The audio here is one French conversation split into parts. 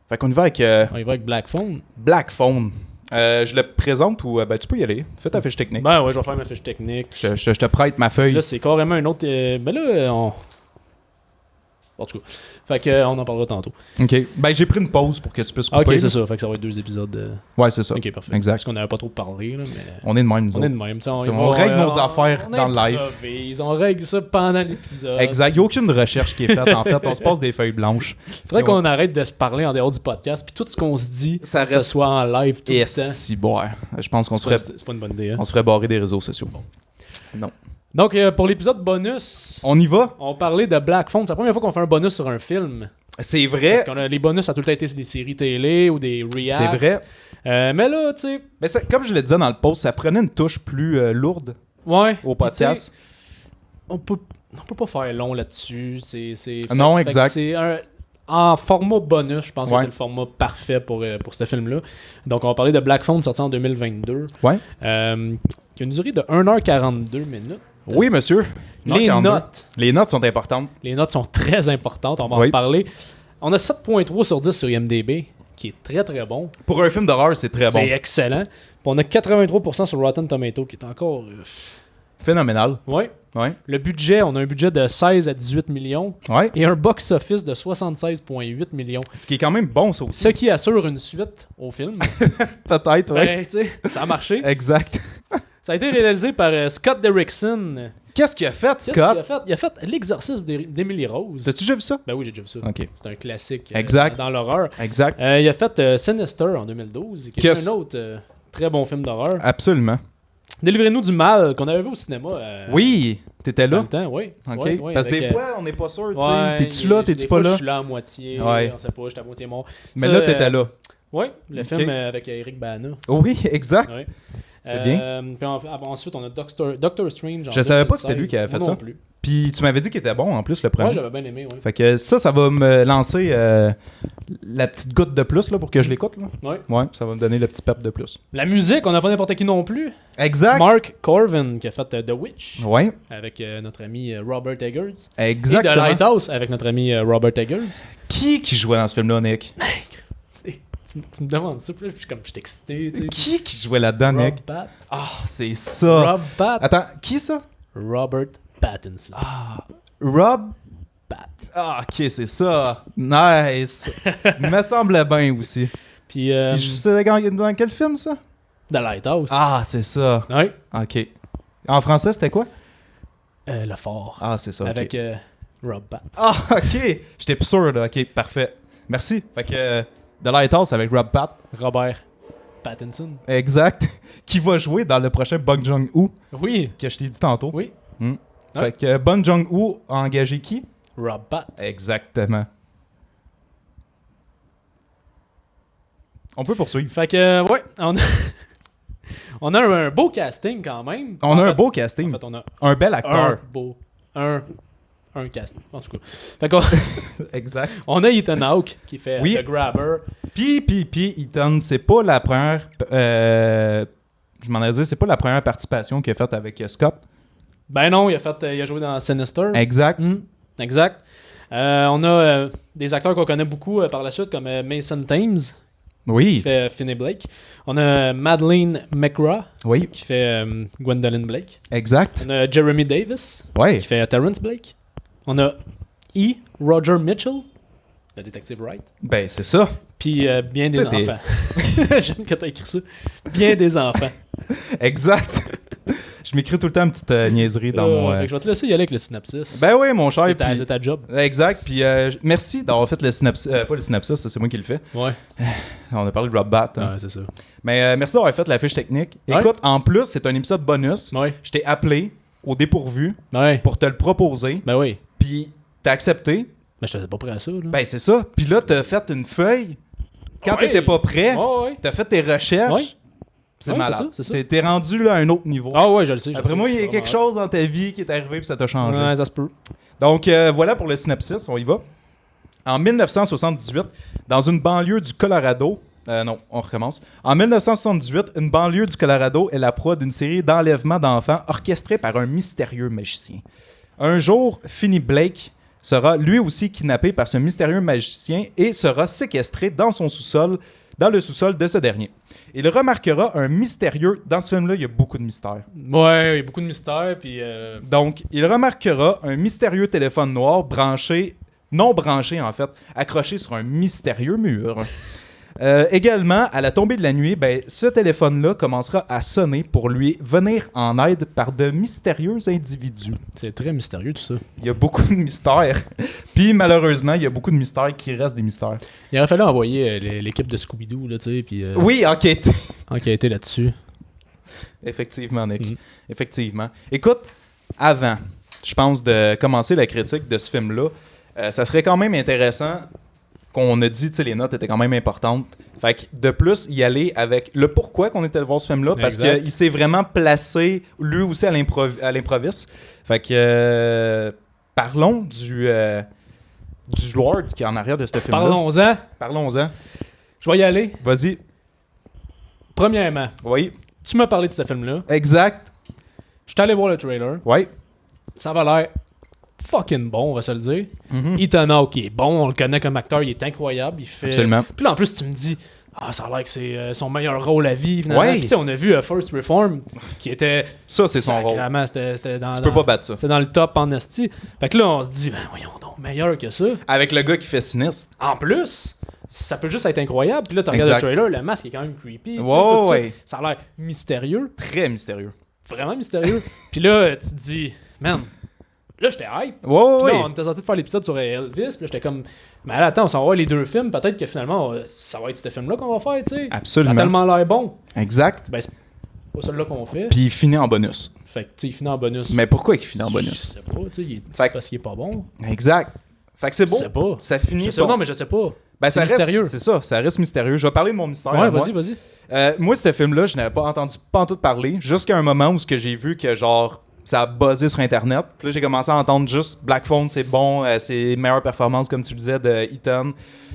Fait qu'on y va avec On y va avec Black Phone. Black Phone. Je le présente ou tu peux y aller. Fais ta fiche technique. Ben ouais, je vais faire ma fiche technique. Je te prête ma feuille. Là, c'est carrément un autre. Ben là, en tout cas. Fait que, on en parlera tantôt. OK. Ben, j'ai pris une pause pour que tu puisses couper. Ok, c'est ça. Fait que ça va être 2 épisodes. Ouais, c'est ça. Ok, parfait. Exact. Parce qu'on n'avait pas trop parlé, là, mais. On est de même, nous On est autres. de même. On règle nos affaires dans le live. On règle ça pendant l'épisode. Exact. Il n'y a aucune recherche qui est faite, en fait. On se passe des feuilles blanches. Faudrait qu'on arrête de se parler en dehors du podcast, puis tout ce qu'on se dit, Ça que ce reste- soit en live tout le temps. Si, bon, ouais. Je pense qu'on se ferait, C'est pas une bonne idée. Hein? on se ferait barrer des réseaux sociaux. Non. Donc, pour l'épisode bonus, On y va? on parlait de Black Phone. C'est la première fois qu'on fait un bonus sur un film. C'est vrai. Parce que les bonus, ça a tout le temps été des séries télé ou des reacts. C'est vrai. Mais là, tu sais, Mais comme je le disais dans le post, ça prenait une touche plus lourde ouais. au Puis, tu sais, podcast. on peut pas faire long là-dessus. Non, fait que exact. c'est en format bonus, je pense que Ouais. c'est le format parfait pour ce film-là. Donc, on va parler de Black Phone sorti en 2022. Ouais. Qui a une durée de 1h42 minutes. Oui, monsieur. Les 42. notes. Les notes sont importantes. Les notes sont très importantes, on va Oui. en parler. On a 7.3 sur 10 sur IMDb, qui est très très bon. Pour un film d'horreur, c'est très bon. C'est excellent. Puis on a 83% sur Rotten Tomato, qui est encore... Phénoménal. Ouais. Ouais. Le budget, on a un budget de 16 à 18 millions Ouais. et un box-office de 76,8 millions. Ce qui est quand même bon, ça aussi. Ce qui assure une suite au film. Peut-être, ouais. Ben, tu sais, ça a marché. Exact. Ça a été réalisé par Scott Derrickson. Qu'est-ce qu'il a fait, Qu'est-ce Scott? qu'il a fait? Il a fait L'exorcisme d'Emily Rose. T'as-tu déjà vu ça? Ben oui, j'ai déjà vu ça. OK. C'est un classique Exact. dans l'horreur. Exact. Il a fait Sinister en 2012, qui est Qu'est-ce- un autre très bon film d'horreur. Absolument. Délivrez-nous du mal, qu'on avait vu au cinéma. Oui, t'étais Dans là. le temps, oui. OK. Ouais, ouais, Parce que avec, des fois, on n'est pas sûr, tu sais. ouais, T'es-tu là, t'es-tu des pas fois, là? Je suis là à moitié, Ouais. on sait pas, j'étais à moitié mort. Mais Ça, là, t'étais là. Oui, le OK. film avec Eric Bana. Oui, exact. Ouais. C'est bien. Puis ensuite, on a Doctor Strange. Je savais pas que c'était lui qui avait fait Moi ça. non plus. Puis tu m'avais dit qu'il était bon, en plus, le premier. Ouais, j'avais bien aimé. Ouais. Fait que ça va me lancer la petite goutte de plus là, pour que je l'écoute. Là. Ouais. Ouais, ça va me donner le petit pep de plus. La musique, on n'a pas n'importe qui non plus. Exact. Mark Corvin qui a fait The Witch Ouais, avec notre ami Robert Eggers. exactement. Et The Lighthouse avec notre ami Robert Eggers. Qui jouait dans ce film-là, Nick? Tu me demandes ça, puis là, je suis excité. Tu sais. Qui jouait là-dedans, Nick? Rob Pat. Ah, c'est ça. Rob Pat. Attends, qui ça? Robert Pattinson. Rob? Pat. Ah, ok, c'est ça. Nice. Me semblait bien aussi. Puis Il jouait dans quel film, ça? The Lighthouse. Ah, c'est ça. Ouais. Ok. En français, c'était quoi? Le Fort. Ah, c'est ça. ok. Avec Rob Pat. Ah, ok. J'étais plus sûr, là. Ok, parfait. Merci. Fait que The Lighthouse avec Rob Pat. Robert Pattinson. Exact. Qui va jouer dans le prochain Bong Joon-ho Oui. que je t'ai dit tantôt. Oui. Hmm. Ouais. Fait que Bong Joon-ho a engagé qui? Rob Pat. Exactement. On peut poursuivre. Fait que, ouais, on a un beau casting quand même. On a En un fait- beau casting. En fait, on a Un bel un acteur. beau. Un casting. En tout cas. Fait qu'on Exact. on a Ethan Hawke qui fait Oui. The Grabber. Puis, Ethan, c'est pas la première. Je m'en ai dit, c'est pas la première participation qu'il a faite avec Scott. Ben non, il a joué dans Sinister. Exact. Exact. On a des acteurs qu'on connaît beaucoup par la suite, comme Mason Thames, qui Oui. fait Finney Blake. On a Madeleine McGraw, Oui. qui fait Gwendolyn Blake. Exact. On a Jeremy Davis, Ouais. qui fait Terrence Blake. On a E. Roger Mitchell, le détective Wright. Ben, c'est ça. Puis bien des T'es- enfants. J'aime que t'as écrit ça. Bien des enfants. Exact. Je m'écris tout le temps une petite niaiserie dans mon. Fait que je vais te laisser y aller avec le synopsis. Ben oui, mon cher. c'est ta, puis- c'est ta job. Exact. Puis merci d'avoir fait le synopsis. Pas le synopsis, ça, c'est moi qui le fais. Ouais, On a parlé de Rob Bat. hein. ouais c'est ça. Mais merci d'avoir fait la fiche technique. Ouais. Écoute, en plus, c'est un épisode bonus. Ouais, Je t'ai appelé au dépourvu ouais. pour te le proposer. Ben oui. Puis t'as accepté. Mais je t'étais pas prêt à ça, là. Ben c'est ça. Puis là, t'as fait une feuille. Quand Ouais. t'étais pas prêt, ouais. t'as fait tes recherches. Ouais. C'est Ouais, malade. c'est ça. T'es rendu là à un autre niveau. Ah ouais, je le sais. je Après le moi, sais, il y a je suis quelque vraiment chose dans ta vie qui est arrivé puis ça t'a changé. Ouais, ça se peut. Donc voilà pour le synopsis, on y va. En 1978, dans une banlieue du Colorado, non, on recommence. En 1978, une banlieue du Colorado est la proie d'une série d'enlèvements d'enfants orchestrée par un mystérieux magicien. Un jour, Finney Blake sera lui aussi kidnappé par ce mystérieux magicien et sera séquestré dans le sous-sol de ce dernier. Il remarquera un mystérieux... Dans ce film-là, il y a beaucoup de mystères. Ouais, il y a beaucoup de mystères, puis... Donc, il remarquera un mystérieux téléphone noir non branché en fait, accroché sur un mystérieux mur. Également, à la tombée de la nuit, ce téléphone-là commencera à sonner pour lui venir en aide par de mystérieux individus. C'est très mystérieux tout ça. Il y a beaucoup de mystères. Puis malheureusement, il y a beaucoup de mystères qui restent des mystères. Il aurait fallu envoyer l'équipe de Scooby-Doo, là, tu sais, puis... Oui, enquêter. Enquêter là-dessus. Effectivement, Nick. Effectivement. Écoute, avant, je pense, de commencer la critique de ce film-là, ça serait quand même intéressant qu'on a dit, tu sais, les notes étaient quand même importantes. Fait que de plus, y aller avec le pourquoi qu'on était de voir ce film-là, parce qu'il s'est vraiment placé, lui aussi, à l'improviste. Fait que parlons du Lord qui est en arrière de ce film-là. Parlons-en. Je vais y aller. Vas-y. Premièrement, Oui. tu m'as parlé de ce film-là. Exact. Je suis allé voir le trailer. Oui. Ça va l'air fucking bon, on va se le dire. Mm-hmm. Ethan Hawke, il est bon, on le connaît comme acteur, il est incroyable. Il fait... Absolument. Puis là, en plus, tu me dis, ça a l'air que c'est son meilleur rôle à vie. Ouais. Puis tu sais, on a vu First Reform, qui était... Ça, c'est son rôle. C'était dans, Tu peux pas battre ça. C'était dans le top en esti. Fait que là, on se dit, voyons donc, meilleur que ça. Avec le gars qui fait Sinistre. En plus, ça peut juste être incroyable. Puis là, tu regardes le trailer, le masque est quand même creepy. Ouais. Ça a l'air mystérieux. Très mystérieux. Vraiment mystérieux. Puis là, tu te dis, man... Là, j'étais hype. Ouais. Là, on était censé faire l'épisode sur Elvis. Puis là, j'étais comme, mais attends, on s'en va voir les deux films. Peut-être que finalement, ça va être ce film-là qu'on va faire, tu sais. Absolument. Ça a tellement l'air bon. Exact. Ben, c'est pas celui-là qu'on fait. Puis il finit en bonus. Fait que, tu sais, il finit en bonus. Mais pourquoi il finit en Je bonus? sais pas, tu sais. C'est parce qu'il est pas bon. Exact. Fait que c'est beau. Je sais pas. Ça finit. Je sais pas, non, mais je sais pas. Ben, c'est ça mystérieux. Reste, c'est ça, ça reste mystérieux. Je vais parler de mon mystère. Ouais, vas-y. Moi, ce film-là, je n'avais pas entendu pas en tout parler. Jusqu'à un moment où j'ai vu que, genre, ça a buzzé sur Internet. Puis là, j'ai commencé à entendre juste Black Phone, c'est bon, c'est meilleure performance, comme tu disais, de Ethan.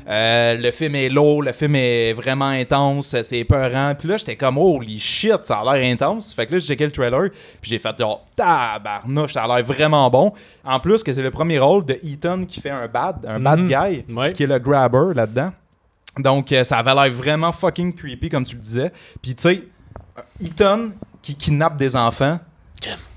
Le film est lourd, le film est vraiment intense, c'est épeurant. Puis là, j'étais comme, holy shit, ça a l'air intense. Fait que là, j'ai checké le trailer, puis j'ai fait, genre, tabarnouche, ça a l'air vraiment bon. En plus, que c'est le premier rôle de Ethan qui fait un bad guy, qui est le grabber là-dedans. Donc, ça avait l'air vraiment fucking creepy, comme tu le disais. Puis, tu sais, Ethan qui kidnappe des enfants,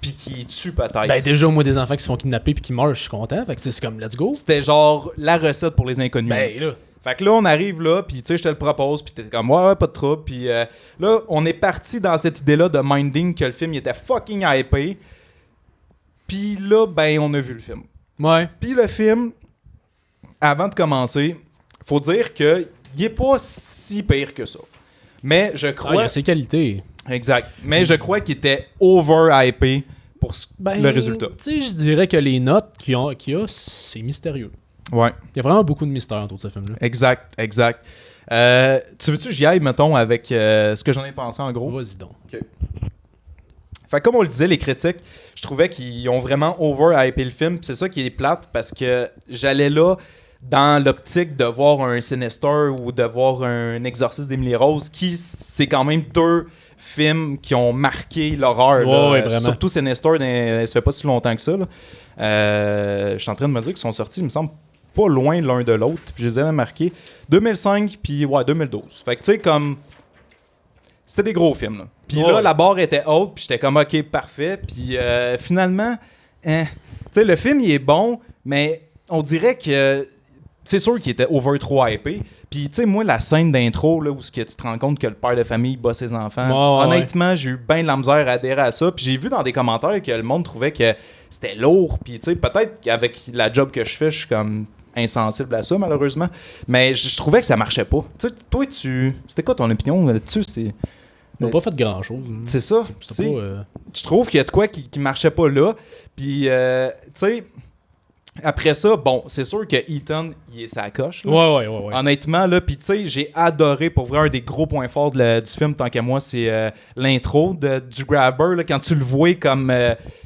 puis qui tue peut-être. Ben, déjà, moi, des enfants qui se font kidnapper puis qui meurent, je suis content. Fait que c'est comme, let's go. C'était genre la recette pour les inconnus. Ben, là. Fait que là, on arrive là, puis tu sais, je te le propose, puis t'es comme, ouais, pas de trouble. Puis là, on est parti dans cette idée-là de minding que le film il était fucking hypé. Puis là, ben, on a vu le film. Ouais. Puis le film, avant de commencer, faut dire que il est pas si pire que ça. Mais je crois... il a ses qualités. Exact. Mais je crois qu'il était over-hypé pour le résultat. Tu sais, je dirais que les notes qu'il y a, c'est mystérieux. Ouais. Il y a vraiment beaucoup de mystère autour de ce film-là. Exact. Tu veux-tu que j'y aille, mettons, avec ce que j'en ai pensé en gros? Vas-y donc. Okay. Fait que comme on le disait, les critiques, je trouvais qu'ils ont vraiment over-hypé le film. Pis c'est ça qui est plate parce que j'allais là dans l'optique de voir un Sinister ou de voir un Exorciste d'Emily Rose, qui c'est quand même deux films qui ont marqué l'horreur. Ouais, vraiment. Surtout Sinister, ça fait pas si longtemps que ça. Je suis en train de me dire qu'ils sont sortis, il me semble, pas loin l'un de l'autre. Puis je les avais marqués 2005 puis 2012. Fait que tu sais, comme... C'était des gros films. Là. Puis là, la barre était haute, puis j'étais comme, OK, parfait. Puis finalement, tu sais, le film, il est bon, mais on dirait que... C'est sûr qu'il était over trop hypé. Puis, tu sais, moi, la scène d'intro, là, où tu te rends compte que le père de famille bat ses enfants, honnêtement, j'ai eu bien de la misère à adhérer à ça. Puis j'ai vu dans des commentaires que le monde trouvait que c'était lourd. Puis, tu sais, peut-être qu'avec la job que je fais, je suis comme insensible à ça, malheureusement. Mais je trouvais que ça marchait pas. Tu sais, toi, c'était quoi ton opinion là-dessus? Ils n'ont pas fait grand-chose. C'est ça. Je trouve qu'il y a de quoi qui marchait pas là. Puis, tu sais... Après ça, bon, c'est sûr que Ethan, il est sa coche. Là. Ouais. Honnêtement, là, pis tu sais, j'ai adoré, pour vrai, un des gros points forts du film, tant qu'à moi, c'est l'intro du grabber, là, quand tu le vois comme...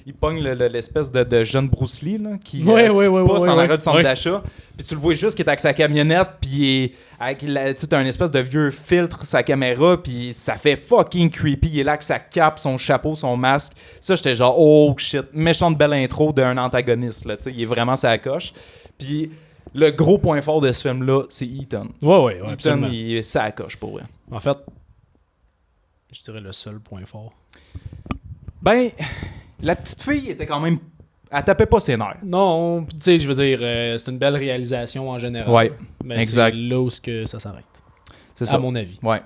il pogne l'espèce de jeune Bruce Lee là, qui Ouais, passe en arrêt du centre ouais. d'achat. Puis tu le vois juste qui est avec sa camionnette, puis t'as un espèce de vieux filtre sa caméra, puis ça fait fucking creepy. Il est là avec sa cape, son chapeau, son masque. Ça, j'étais genre, oh shit, méchante belle intro d'un antagoniste. Là, il est vraiment sa coche. Puis le gros point fort de ce film-là, c'est Ethan. Ouais, Ethan, absolument. il est sa coche pour vrai. En fait, je dirais le seul point fort. Ben, la petite fille était quand même. Elle tapait pas ses nerfs. Non, tu sais, je veux dire, c'est une belle réalisation en général. Ouais, mais exact. c'est là où ça s'arrête. C'est ça. À mon avis. Ouais.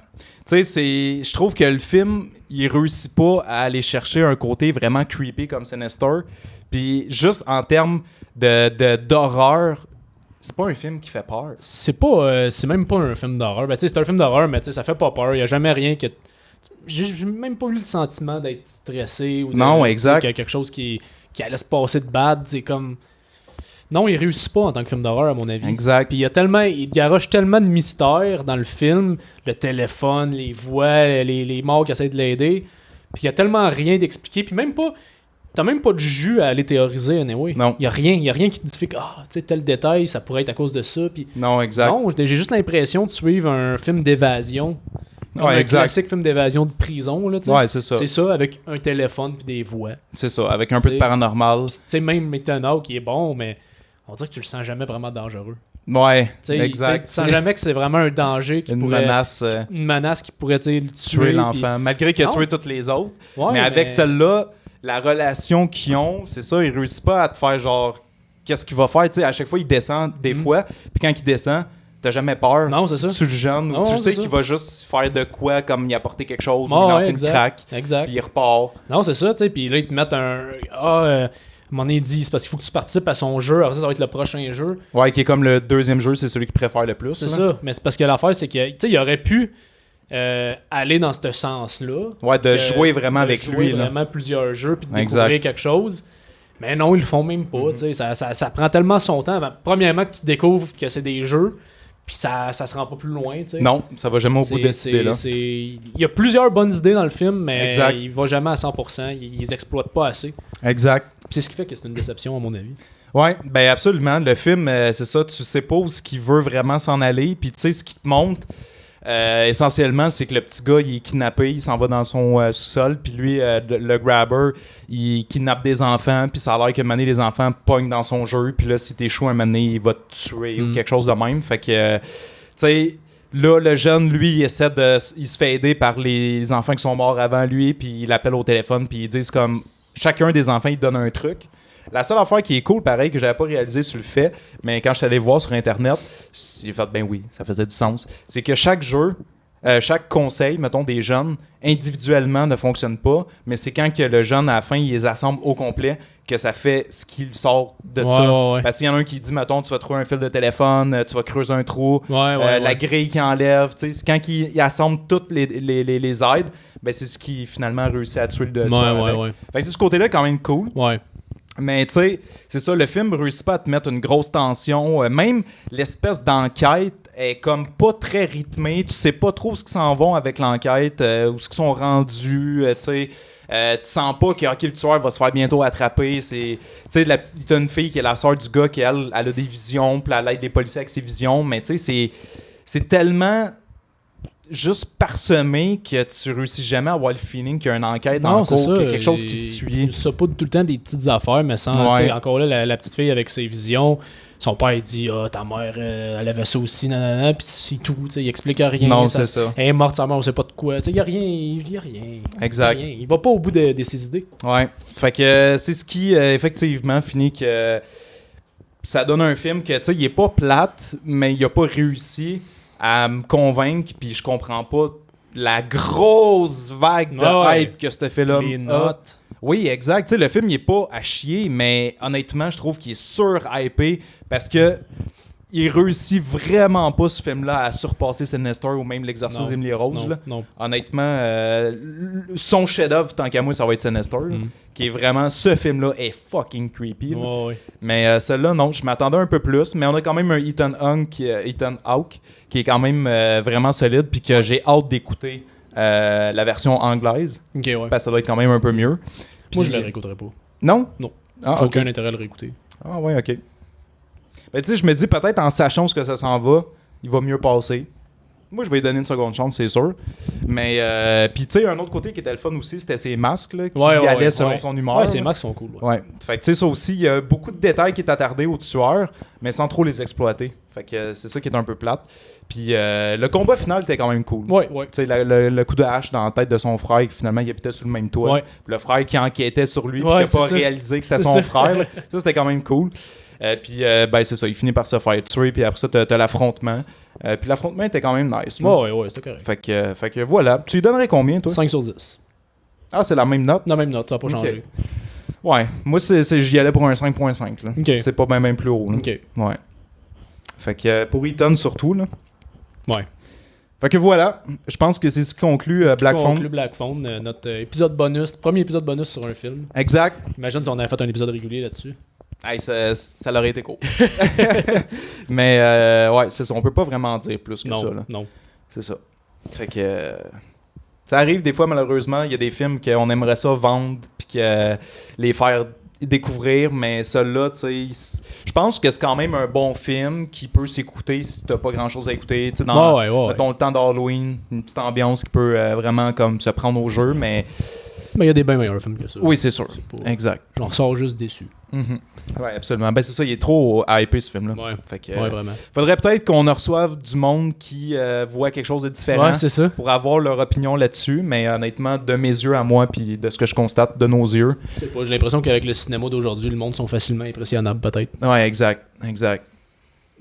Tu sais, je trouve que le film, il réussit pas à aller chercher un côté vraiment creepy comme Sinister. Puis juste en termes d'horreur, c'est pas un film qui fait peur. C'est même pas un film d'horreur. Ben, tu sais, c'est un film d'horreur, mais tu sais, ça fait pas peur. Il y a jamais rien que. J'ai même pas eu le sentiment d'être stressé ou Non, exact. qu'il y a quelque chose qui allait se passer de bad. C'est comme. Non, il réussit pas en tant que film d'horreur, à mon avis. Exact. Puis il garoche tellement de mystères dans le film, le téléphone, les voix, les morts qui essaient de l'aider. Puis il y a tellement rien d'expliqué. Puis même pas. T'as même pas de jus à aller théoriser, anyway. Non. Il y a rien qui te fait que, tu sais, tel détail, ça pourrait être à cause de ça. Puis Non, exact. non, j'ai juste l'impression de suivre un film d'évasion. Comme Ouais, un exact. classique film d'évasion de prison, là, tu sais. Ouais, c'est ça. C'est ça, avec un téléphone puis des voix. C'est ça, avec un peu de T'sais. paranormal. Tu sais, même Ethan Hawke qui est bon, mais on dirait que tu le sens jamais vraiment dangereux. Ouais, Tu sais, exact. tu sens jamais que c'est vraiment un danger qui Une pourrait... menace. Une menace qui pourrait, tu sais, le Tuer l'enfant. puis- Malgré qu'il a Non. tué toutes les autres. Ouais, mais avec celle-là, la relation qu'ils ont, c'est ça, il réussit pas à te faire genre, qu'est-ce qu'il va faire, tu sais, à chaque fois il descend des fois, puis quand il descend, t'as jamais peur. Non, c'est ça. Tu le gênes, ou Non, tu c'est sais ça. qu'il va juste faire de quoi, comme y apporter quelque chose, Ouais, ou lui ouais, lancer une exact. craque, Exact. puis il repart. Non, c'est ça, tu sais. Puis là, ils te mettent un... à un moment donné, il dit, c'est parce qu'il faut que tu participes à son jeu. Alors ça va être le prochain jeu. Ouais, qui est comme le deuxième jeu, c'est celui qu'il préfère le plus. C'est là. ça. Mais c'est parce que l'affaire, c'est que, tu sais, il aurait pu aller dans ce sens-là. Ouais, de Que- jouer vraiment de avec jouer lui. Là. vraiment plusieurs jeux puis de Exact. découvrir quelque chose. Mais non, ils le font même pas. Tu sais, ça prend tellement son temps. Premièrement, que tu découvres que c'est des jeux, puis ça se rend pas plus loin. Tu sais. Non, ça va jamais au bout de cette idée-là. Il y a plusieurs bonnes idées dans le film, mais Exact. il va jamais à 100%. Ils les exploitent pas assez. Exact. Puis c'est ce qui fait que c'est une déception, à mon avis. Ouais, ben absolument. Le film, c'est ça, tu sais pas où ce qu'il veut vraiment s'en aller. Puis tu sais, ce qu'il te montre, essentiellement, c'est que le petit gars, il est kidnappé, il s'en va dans son sous-sol. Puis lui, le grabber, il kidnappe des enfants. Puis ça a l'air que mané les enfants pognent dans son jeu. Puis là, si t'échoues un mané, il va te tuer ou quelque chose de même. Fait que, tu sais, là, le jeune, lui, il se fait aider par les enfants qui sont morts avant lui. Puis il appelle au téléphone. Puis ils disent comme, chacun des enfants, il donne un truc. La seule affaire qui est cool, pareil, que j'avais pas réalisé sur le fait, mais quand je suis allé voir sur Internet, j'ai fait, ben oui, ça faisait du sens. C'est que chaque jeu, chaque conseil, mettons, des jeunes, individuellement ne fonctionne pas, mais c'est quand que le jeune, à la fin, il les assemble au complet, que ça fait ce qu'il sort de Ouais, ça. ouais, ouais. Parce qu'il y en a un qui dit, mettons, tu vas trouver un fil de téléphone, tu vas creuser un trou, la grille qui enlève, tu sais, c'est quand il assemble toutes les aides, ben c'est ce qui finalement réussit à tuer le tueur avec. Ouais. Fait que ce côté-là est quand même cool. Ouais. Mais tu sais, c'est ça, le film réussit pas à te mettre une grosse tension. Même l'espèce d'enquête est comme pas très rythmée. Tu sais pas trop où ils s'en vont avec l'enquête, où ce qu'ils sont rendus, tu sais. Tu sens pas que ok, le tueur va se faire bientôt attraper. Tu sais, t'as une fille qui est la sœur du gars qui elle a des visions, puis elle aide des policiers avec ses visions. Mais tu sais, c'est tellement juste parsemé que tu réussis jamais à avoir le feeling qu'il y a une enquête en cours, qu'il y a quelque chose qui se suit. Il saupoudre tout le temps des petites affaires, mais sans. Ouais. Tu sais, encore là, la petite fille avec ses visions, son père il dit ah, ta mère, elle avait ça aussi, nanana, puis c'est tout. Tu sais, il explique rien. Non, c'est ça. Elle est morte, sa mère, on sait pas de quoi. Tu sais, il y a rien. Il y a rien. Exact. Rien. Il va pas au bout de ses idées. Ouais. Fait que c'est ce qui, effectivement, finit que ça donne un film que, tu sais, il est pas plate, mais il a pas réussi à me convaincre, puis je comprends pas la grosse vague de Ouais. hype que ce film-là Les a. notes. Oui, exact. Tu sais, le film, il est pas à chier, mais honnêtement, je trouve qu'il est sur-hypé parce que il réussit vraiment pas, ce film-là, à surpasser Sinister ou même L'Exorcisme Non. d'Emily Rose. Là. Non. Honnêtement, son chef-d'œuvre, tant qu'à moi, ça va être Sinister. là, qui est vraiment, ce film-là est fucking creepy. là. Ouais. Mais celui-là, non, je m'attendais un peu plus. Mais on a quand même un Ethan Hawke qui est quand même vraiment solide, puis que j'ai hâte d'écouter la version anglaise, Ok, ouais. parce que ça doit être quand même un peu mieux. Moi, je Puis- le réécouterai pas. Non? Non. Ah, J'ai ok. aucun intérêt à le réécouter. Ah ouais, ok. Ben, tu sais, je me dis peut-être en sachant ce que ça s'en va, il va mieux passer. Moi, je vais lui donner une seconde chance, c'est sûr. Mais, puis tu sais, un autre côté qui était le fun aussi, c'était ses masques, là, qui allaient selon son humeur. Ouais, ces là. masques sont cool. Ouais. Fait que tu sais, ça aussi, il y a beaucoup de détails qui est attardé au tueur, mais sans trop les exploiter. Fait que c'est ça qui est un peu plate. Puis le combat final était quand même cool. Ouais. Tu sais, le coup de hache dans la tête de son frère, qui finalement, il habitait sur le même toit. Ouais. Puis le frère qui enquêtait sur lui, puis Ouais, qui a pas c'est ça. réalisé que c'était C'est son ça. frère. Là. Ça, c'était quand même cool. Puis, ben, c'est ça, il finit par se faire tuer, puis après ça, t'as l'affrontement. Puis l'affrontement était quand même nice. là. Ouais, c'était correct. Fait que voilà. Tu lui donnerais combien, toi? 5 sur 10. Ah, c'est la même note? Non, même note, ça n'a pas Ok. changé. Ouais. Moi, j'y allais pour un 5.5. Là. Ok. C'est pas bien plus haut. Là. Ok. Ouais. Fait que pour Ethan surtout, là. Ouais. Fait que voilà. Je pense que c'est ce qui conclut C'est ce qui Black Phone. conclut Black Phone, notre épisode bonus, premier épisode bonus sur un film. Exact. Imagine si on avait fait un épisode régulier là-dessus. Hey, ça l'aurait été cool. Mais ouais, c'est ça. On peut pas vraiment dire plus que ça. Là. Non. C'est ça. Fait que ça arrive des fois, malheureusement, il y a des films qu'on aimerait ça vendre puis que les faire découvrir, mais celui-là, tu sais, je pense que c'est quand même un bon film qui peut s'écouter si t'as pas grand-chose à écouter. Tu sais, dans Ouais. mettons, le temps d'Halloween, une petite ambiance qui peut vraiment comme se prendre au jeu, mais Mais il y a des bien meilleurs films que ça. oui, c'est sûr. C'est pas- Exact. J'en ressors juste déçu. Mhm. Ouais, absolument. Ben c'est ça, il est trop hypé ce film-là. Ouais. Fait que, Ouais, vraiment. faudrait peut-être qu'on en reçoive du monde qui voit quelque chose de différent. Ouais, c'est ça. Pour avoir leur opinion là-dessus, mais honnêtement, de mes yeux à moi, puis de ce que je constate de nos yeux. Je sais pas, j'ai l'impression qu'avec le cinéma d'aujourd'hui, le monde sont facilement impressionnables, peut-être. Ouais, exact.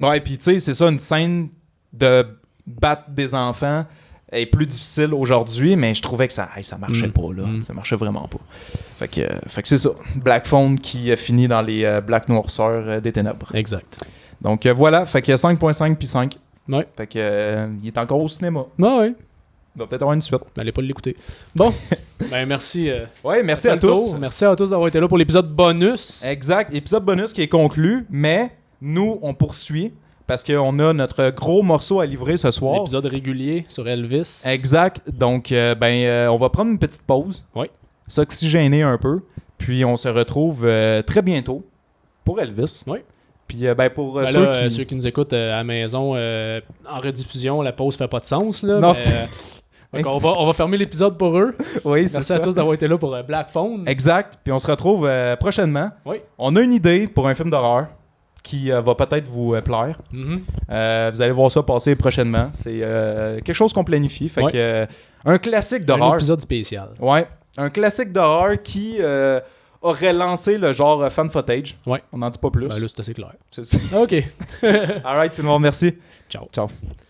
Ouais, puis tu sais, c'est ça, une scène de battre des enfants est plus difficile aujourd'hui, mais je trouvais que ça marchait pas, là. Ça marchait vraiment pas. Fait que c'est ça. Black Phone qui finit dans les Black Noirceurs des ténèbres. Exact. Donc voilà, fait que 5.5 puis 5. Ouais. Fait que il est encore au cinéma. Ouais. Il va peut-être avoir une suite. N'allez pas l'écouter. Bon, ben merci. Ouais, merci à Fait le tous. tour. Merci à tous d'avoir été là pour l'épisode bonus. Exact. Épisode bonus qui est conclu, mais nous, on poursuit parce qu'on a notre gros morceau à livrer ce soir. L'épisode régulier sur Elvis. Exact. Donc, on va prendre une petite pause. Oui. S'oxygéner un peu. Puis, on se retrouve très bientôt pour Elvis. Oui. Puis, pour Ben ceux là, qui... ceux qui nous écoutent à la maison, en rediffusion, la pause fait pas de sens. Là, Non, mais, c'est- donc on va fermer l'épisode pour eux. Oui, c'est Merci ça. à tous d'avoir été là pour Black Phone. Exact. Puis, on se retrouve prochainement. Oui. On a une idée pour un film d'horreur qui va peut-être vous plaire. Mhm. Vous allez voir ça passer prochainement. C'est quelque chose qu'on planifie. Fait Ouais. que un classique Un d'horreur. épisode spécial. Ouais. Un classique d'horreur qui aurait lancé le genre fan footage. Ouais. On n'en dit pas plus. Ben là, c'est assez clair. C'est ça. OK. Alright, tout le monde, merci. Ciao. Ciao.